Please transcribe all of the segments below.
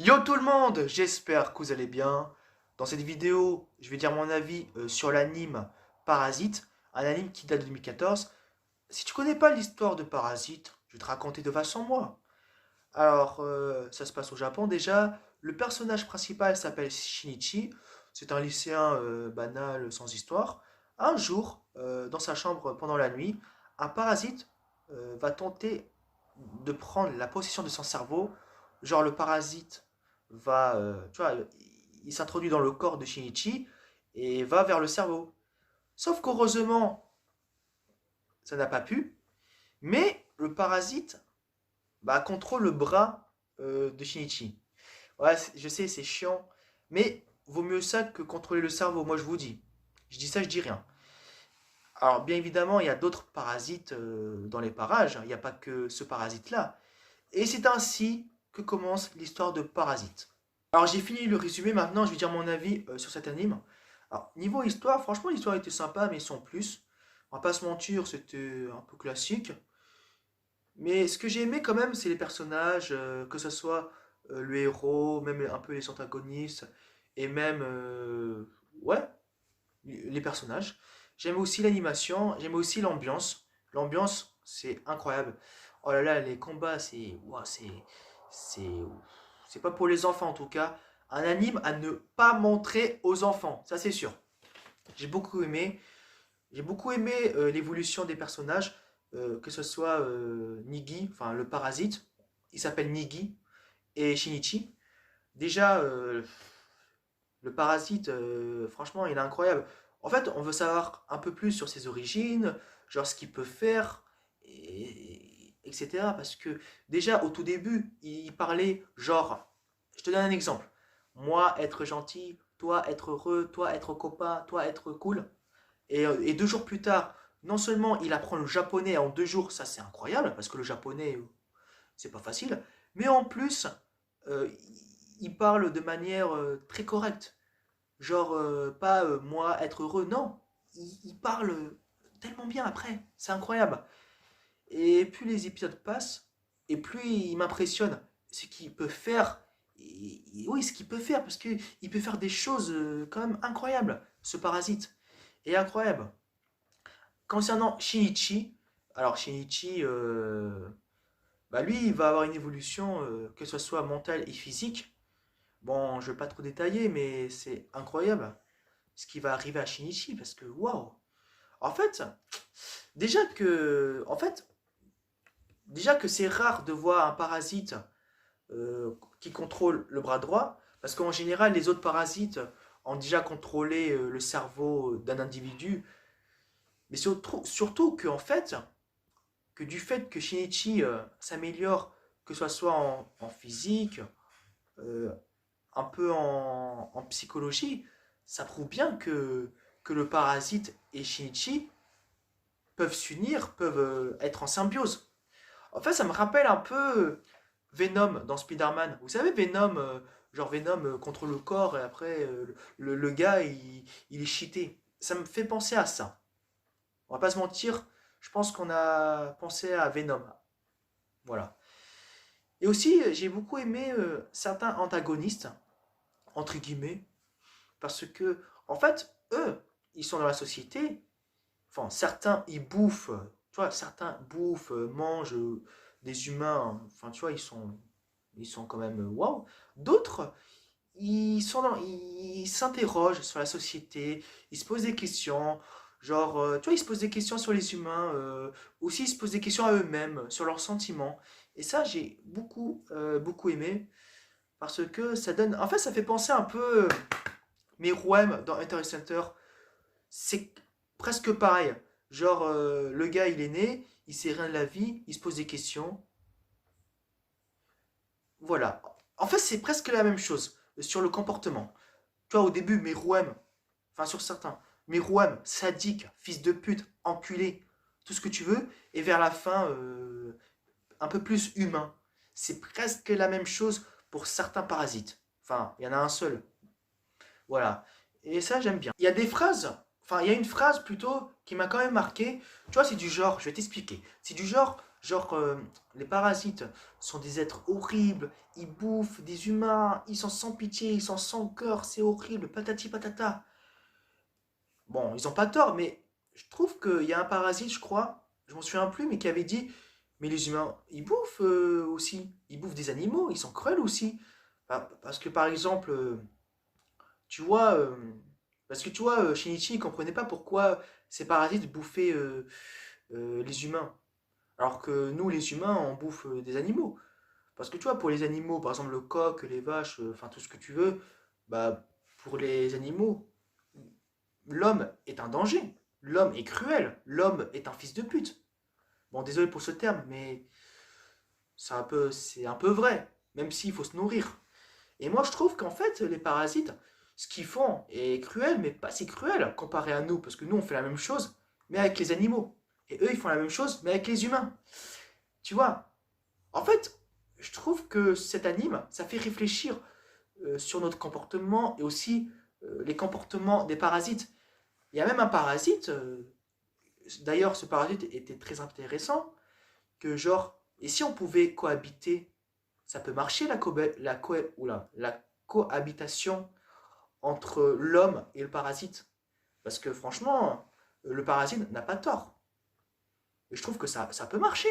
Yo tout le monde, j'espère que vous allez bien. Dans cette vidéo, je vais dire mon avis sur l'anime Parasite, un anime qui date de 2014. Si tu connais pas l'histoire de Parasite, je vais te raconter de façon moi. Alors, ça se passe au Japon déjà. Le personnage principal s'appelle Shinichi. C'est un lycéen banal, sans histoire. Un jour, dans sa chambre pendant la nuit, un parasite va tenter de prendre la possession de son cerveau. Genre, le parasite va, tu vois, il s'introduit dans le corps de Shinichi et va vers le cerveau. Sauf qu'heureusement, ça n'a pas pu. Mais le parasite contrôle le bras de Shinichi. Ouais, je sais, c'est chiant, mais vaut mieux ça que contrôler le cerveau, moi je vous dis. Je dis ça, je dis rien. Alors, bien évidemment, il y a d'autres parasites dans les parages, hein. Il n'y a pas que ce parasite-là. Et c'est ainsi que commence l'histoire de Parasite. Alors, j'ai fini le résumé, maintenant je vais dire mon avis sur cet anime. Alors, niveau histoire, franchement, l'histoire était sympa, mais sans plus. On va pas se mentir, c'était un peu classique. Mais ce que j'ai aimé quand même, c'est les personnages, que ce soit le héros, même un peu les antagonistes, et même, ouais, les personnages. J'aime aussi l'animation, j'aime aussi l'ambiance. L'ambiance, c'est incroyable. Oh là là, les combats, c'est, ouah, c'est, c'est pas pour les enfants en tout cas. Un anime à ne pas montrer aux enfants, ça c'est sûr. J'ai beaucoup aimé. J'ai beaucoup aimé l'évolution des personnages, que ce soit Nigi, enfin le parasite, il s'appelle Nigi, et Shinichi. Déjà, le parasite, franchement, il est incroyable. En fait, on veut savoir un peu plus sur ses origines, genre ce qu'il peut faire, etc. Parce que déjà, au tout début, il parlait genre, je te donne un exemple. Moi, être gentil, toi, être heureux, toi, être copain, toi, être cool. Et 2 jours plus tard, non seulement il apprend le japonais en 2 jours, ça c'est incroyable, parce que le japonais, c'est pas facile, mais en plus, il parle de manière très correcte. Genre, pas moi être heureux, non. Il parle tellement bien après, c'est incroyable. Et plus les épisodes passent, et plus il m'impressionne. Ce qu'il peut faire, oui, ce qu'il peut faire, parce qu'il peut faire des choses quand même incroyables, ce parasite. Et incroyable. Concernant Shinichi, alors Shinichi, lui, il va avoir une évolution, que ce soit mentale et physique. Bon, je ne vais pas trop détailler, mais c'est incroyable ce qui va arriver à Shinichi, parce que waouh! En fait, déjà que, en fait, déjà que c'est rare de voir un parasite qui contrôle le bras droit, parce qu'en général, les autres parasites ont déjà contrôlé le cerveau d'un individu, mais surtout que, en fait, que du fait que Shinichi s'améliore, que ce soit en physique, euh, un peu en psychologie, ça prouve bien que le parasite et Shinichi peuvent s'unir, peuvent être en symbiose. En fait, ça me rappelle un peu Venom dans Spider-Man. Vous savez, Venom, genre Venom contre le corps et après le gars il est cheaté. Ça me fait penser à ça. On va pas se mentir, je pense qu'on a pensé à Venom. Voilà. Et aussi, j'ai beaucoup aimé certains antagonistes, entre guillemets, parce que, en fait, eux, ils sont dans la société. Enfin, certains, ils bouffent, tu vois, certains bouffent, mangent des humains. Enfin, tu vois, ils sont quand même waouh. D'autres, ils s'interrogent sur la société, ils se posent des questions. Genre, tu vois, ils se posent des questions sur les humains, aussi ils se posent des questions à eux-mêmes, sur leurs sentiments. Et ça, j'ai beaucoup aimé. Parce que ça donne. En fait, ça fait penser un peu Meruem dans Hunter x Hunter. C'est presque pareil. Genre, le gars, il est né, il sait rien de la vie, il se pose des questions. Voilà. En fait, c'est presque la même chose sur le comportement. Tu vois, au début, Meruem, enfin, sur certains, Meruem, sadique, fils de pute, enculé, tout ce que tu veux, et vers la fin, un peu plus humain. C'est presque la même chose pour certains parasites. Enfin, il y en a un seul. Voilà. Et ça, j'aime bien. Il y a des phrases, enfin, il y a une phrase plutôt qui m'a quand même marqué. Tu vois, c'est du genre, je vais t'expliquer. C'est du genre, Genre, les parasites sont des êtres horribles, ils bouffent des humains, ils sont sans pitié, ils sont sans cœur, c'est horrible, patati patata. Bon, ils ont pas tort, mais je trouve qu'il y a un parasite, je crois, je m'en souviens plus, mais qui avait dit, mais les humains, ils bouffent aussi, ils bouffent des animaux, ils sont cruels aussi. Parce que par exemple, tu vois, parce que tu vois, Shinichi, il comprenait pas pourquoi ces parasites bouffaient les humains. Alors que nous, les humains, on bouffe des animaux. Parce que tu vois, pour les animaux, par exemple le coq, les vaches, enfin tout ce que tu veux, bah pour les animaux, l'homme est un danger. L'homme est cruel. L'homme est un fils de pute. Bon, désolé pour ce terme, mais c'est un peu vrai. Même s'il faut se nourrir. Et moi, je trouve qu'en fait, les parasites, ce qu'ils font est cruel, mais pas si cruel comparé à nous. Parce que nous, on fait la même chose, mais avec les animaux. Et eux, ils font la même chose, mais avec les humains. Tu vois, en fait, je trouve que cet anime, ça fait réfléchir sur notre comportement et aussi les comportements des parasites. Il y a même un parasite, d'ailleurs ce parasite était très intéressant, que genre, et si on pouvait cohabiter, ça peut marcher la cohabitation entre l'homme et le parasite. Parce que franchement, le parasite n'a pas tort. Et je trouve que ça peut marcher.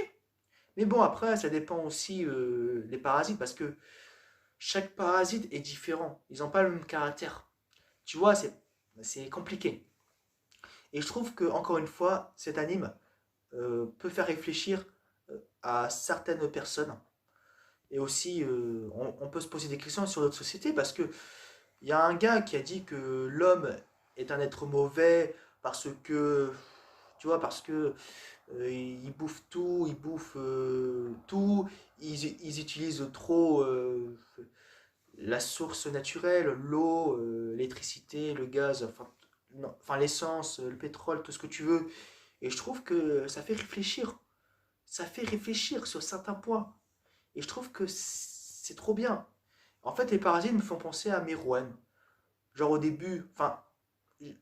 Mais bon, après, ça dépend aussi des parasites, parce que chaque parasite est différent. Ils n'ont pas le même caractère. Tu vois, c'est compliqué. Et je trouve que, encore une fois, cet anime peut faire réfléchir à certaines personnes. Et aussi, on peut se poser des questions sur notre société parce que il y a un gars qui a dit que l'homme est un être mauvais parce que, tu vois, parce que ils bouffent tout, ils bouffent tout, ils utilisent trop la source naturelle, l'eau, l'électricité, le gaz, enfin, non, enfin l'essence, le pétrole, tout ce que tu veux. Et je trouve que ça fait réfléchir. Ça fait réfléchir sur certains points. Et je trouve que c'est trop bien. En fait, les parasites me font penser à Merouane. Genre au début, il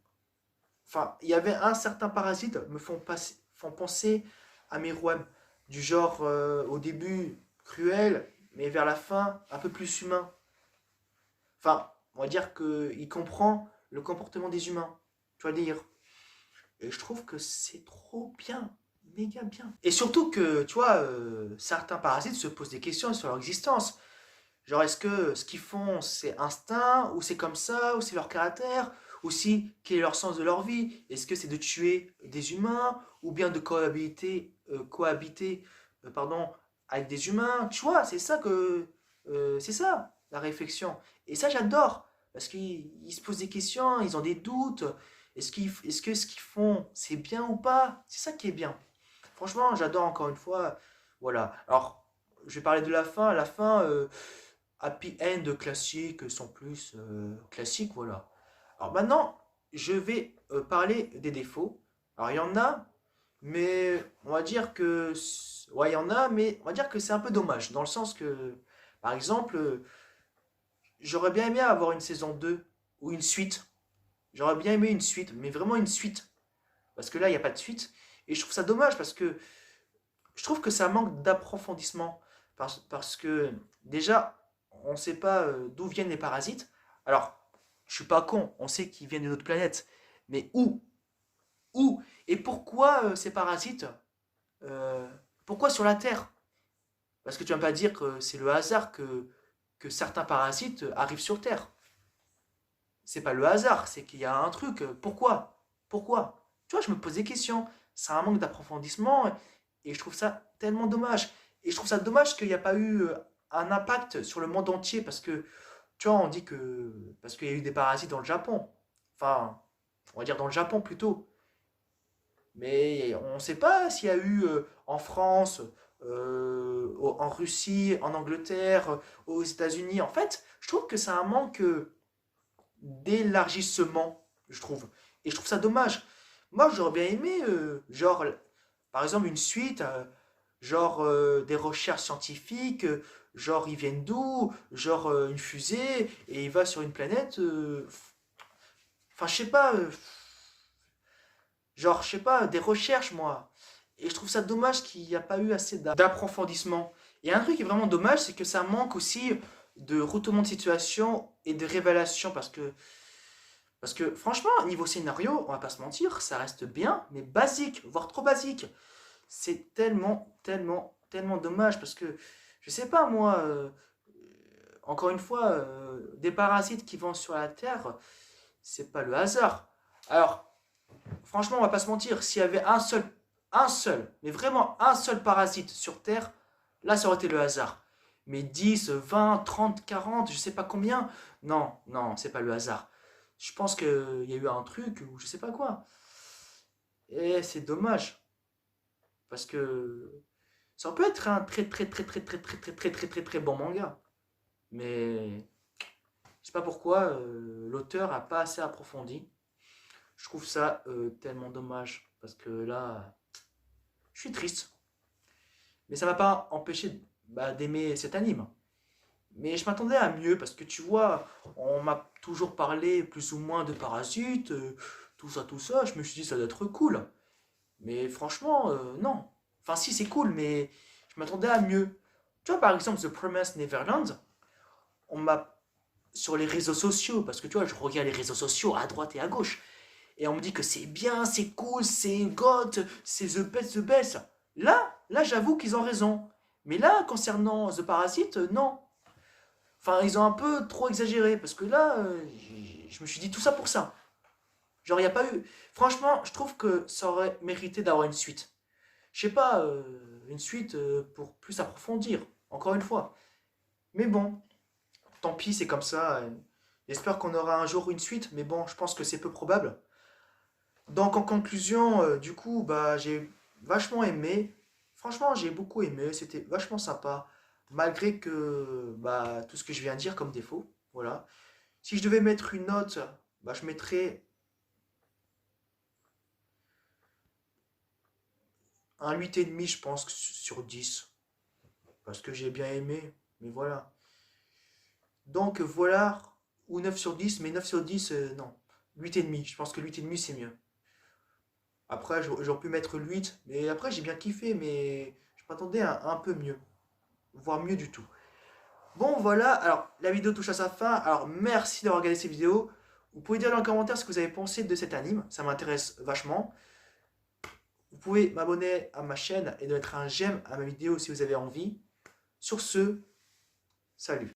y avait un certain parasite font penser à Merouane. Du genre, au début, cruel, mais vers la fin, un peu plus humain. Enfin, on va dire qu'il comprend le comportement des humains. Tu vas dire. Et je trouve que c'est trop bien. Méga bien. Et surtout que, tu vois, certains parasites se posent des questions sur leur existence. Genre, est-ce que ce qu'ils font, c'est instinct, ou c'est comme ça, ou c'est leur caractère, ou si, quel est leur sens de leur vie? Est-ce que c'est de tuer des humains, ou bien de cohabiter pardon, avec des humains? Tu vois, c'est ça, la réflexion. Et ça, j'adore, parce qu'ils se posent des questions, ils ont des doutes. Est-ce que ce qu'ils font, c'est bien ou pas? C'est ça qui est bien. Franchement, j'adore encore une fois. Voilà. Alors, je vais parler de la fin. La fin, happy end classique, sans plus classique, voilà. Alors maintenant, je vais parler des défauts. Alors il y en a, mais on va dire que ouais, il y en a, mais on va dire que c'est un peu dommage dans le sens que par exemple, j'aurais bien aimé avoir une saison 2 ou une suite. J'aurais bien aimé une suite, mais vraiment une suite parce que là, il n'y a pas de suite et je trouve ça dommage parce que je trouve que ça manque d'approfondissement parce que déjà, on ne sait pas d'où viennent les parasites. Alors, je suis pas con, on sait qu'ils viennent d'une autre planète, mais où? Où? Et pourquoi ces parasites pourquoi sur la Terre? Parce que tu vas pas dire que c'est le hasard que certains parasites arrivent sur Terre. C'est pas le hasard, c'est qu'il y a un truc. Pourquoi? Pourquoi? Tu vois, je me pose des questions. C'est un manque d'approfondissement et je trouve ça tellement dommage. Et je trouve ça dommage qu'il n'y a pas eu un impact sur le monde entier parce que, tu vois, on dit que. Parce qu'il y a eu des parasites dans le Japon. Enfin, on va dire dans le Japon plutôt. Mais on ne sait pas s'il y a eu en France, en Russie, en Angleterre, aux États-Unis. En fait, je trouve que c'est un manque d'élargissement, je trouve. Et je trouve ça dommage. Moi, j'aurais bien aimé, genre, par exemple, une suite, genre des recherches scientifiques, genre ils viennent d'où, genre une fusée, et il va sur une planète. Enfin, je sais pas, genre, je sais pas, des recherches, moi. Et je trouve ça dommage qu'il n'y a pas eu assez d'approfondissement. Et un truc qui est vraiment dommage, c'est que ça manque aussi de retournement de situation et de révélation. Parce que franchement, niveau scénario, on va pas se mentir, ça reste bien, mais basique, voire trop basique. C'est tellement, tellement, tellement dommage. Parce que, je sais pas moi, encore une fois, des parasites qui vont sur la Terre, c'est pas le hasard. Alors, franchement, on va pas se mentir, s'il y avait un seul, mais vraiment un seul parasite sur Terre, là, ça aurait été le hasard. Mais 10, 20, 30, 40, je sais pas combien, non, non, c'est pas le hasard. Je pense qu'il y a eu un truc ou je sais pas quoi. Et c'est dommage, parce que ça peut être un très très très très très très très très très très très bon manga. Mais je sais pas pourquoi l'auteur a pas assez approfondi. Je trouve ça tellement dommage, parce que là, je suis triste. Mais ça m'a pas empêché d'aimer cet anime. Mais je m'attendais à mieux parce que tu vois, on m'a toujours parlé plus ou moins de Parasite, tout ça, tout ça. Je me suis dit ça doit être cool. Mais franchement, non. Enfin, si, c'est cool, mais je m'attendais à mieux. Tu vois, par exemple, The Promised Neverland, on m'a. Sur les réseaux sociaux, parce que tu vois, je regarde les réseaux sociaux à droite et à gauche, et on me dit que c'est bien, c'est cool, c'est GOT, c'est the best. Là, j'avoue qu'ils ont raison. Mais là, concernant The Parasite, non. Enfin, ils ont un peu trop exagéré, parce que là, je me suis dit tout ça pour ça. Genre, il n'y a pas eu... Franchement, je trouve que ça aurait mérité d'avoir une suite. Je sais pas, une suite pour plus approfondir, encore une fois. Mais bon, tant pis, c'est comme ça. J'espère qu'on aura un jour une suite, mais bon, je pense que c'est peu probable. Donc en conclusion, du coup, j'ai vachement aimé. Franchement, j'ai beaucoup aimé. C'était vachement sympa. Malgré que tout ce que je viens de dire comme défaut. Voilà. Si je devais mettre une note, je mettrais un 8,5, je pense, sur 10. Parce que j'ai bien aimé. Mais voilà. Donc voilà. Ou 9 sur 10. Mais 9 sur 10, non. 8,5. Je pense que 8,5, c'est mieux. Après, j'aurais pu mettre le 8. Mais après, j'ai bien kiffé. Mais je m'attendais à un peu mieux. Voire mieux du tout. Bon, voilà, alors la vidéo touche à sa fin. Alors merci d'avoir regardé cette vidéo. Vous pouvez dire dans les commentaires ce que vous avez pensé de cet anime, ça m'intéresse vachement. Vous pouvez m'abonner à ma chaîne et de mettre un j'aime à ma vidéo si vous avez envie. Sur ce, salut.